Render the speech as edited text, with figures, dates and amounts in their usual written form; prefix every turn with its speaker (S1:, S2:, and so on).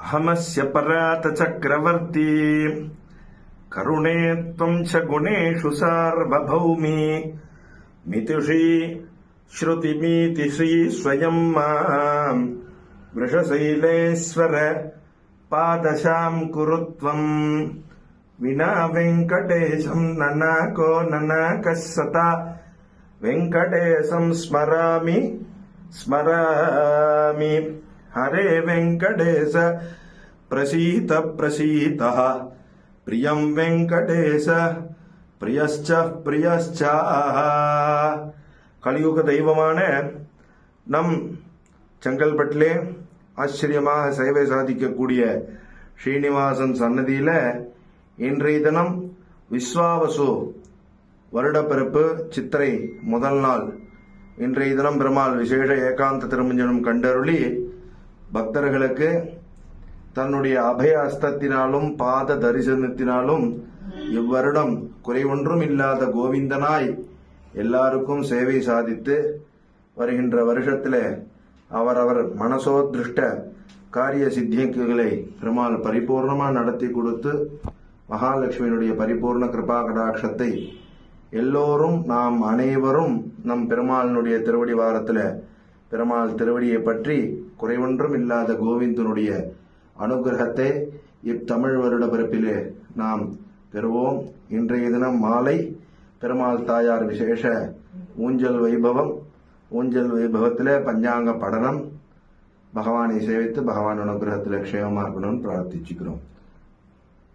S1: हमस्य परात चक्रवर्ती करुणे त्वं च गुणेषु सार्वभौमी मितुषी श्रुतिमीतिश्री स्वयं मां वृषशैलेश्वर पादशां कुरु त्वं विना वेङ्कटेशं ननाको ननाकः सता वेङ्कटेशं स्मरामि स्मरामि हरे वेङ्कटेश प्रसीद प्रसीदः प्रियं वेङ्कटेश प्रियश्च प्रियश्च கலியுக தெய்வமான நம் செங்கல்பட்டிலே ஆச்சரியமாக சேவை சாதிக்கக்கூடிய ஸ்ரீனிவாசன் சன்னதியில இன்றைய தினம் விஸ்வாவசு வருடப்பிறப்பு சித்திரை முதல் நாள். இன்றைய தினம் பெருமாள் விசேஷ ஏகாந்த திருமஞ்சனம் கண்டருளி பக்தர்களுக்கு தன்னுடைய அபய அஸ்தத்தினாலும் பாத தரிசனத்தினாலும் இவ்வருடம் குறைவொன்றும் இல்லாத கோவிந்தனாய் எல்லாருக்கும் சேவை சாதித்து வருகின்ற வருஷத்துல அவரவர் மனசோதிருஷ்ட காரிய சித்திகளை பெருமாள் பரிபூர்ணமா நடத்தி கொடுத்து மகாலட்சுமியினுடைய பரிபூர்ண கிருபா கடாட்சத்தை எல்லோரும் நாம் அனைவரும் நம் பெருமாளினுடைய திருவடி வாரத்துல பெருமாள் திருவடியை பற்றி குறைவொன்றும் இல்லாத கோவிந்தனுடைய அனுகிரகத்தை இத்தமிழ் வருட பிறப்பிலே நாம் பெறுவோம். இன்றைய தினம் மாலை பெருமாள் தாயார் விசேஷ ஊஞ்சல் வைபவத்திலே பஞ்சாங்க படனம் பகவானை சேவித்து பகவான் அனுகிரகத்தில் க்ஷேமமா இருக்கணும்னு பிரார்த்திச்சுக்கிறோம்.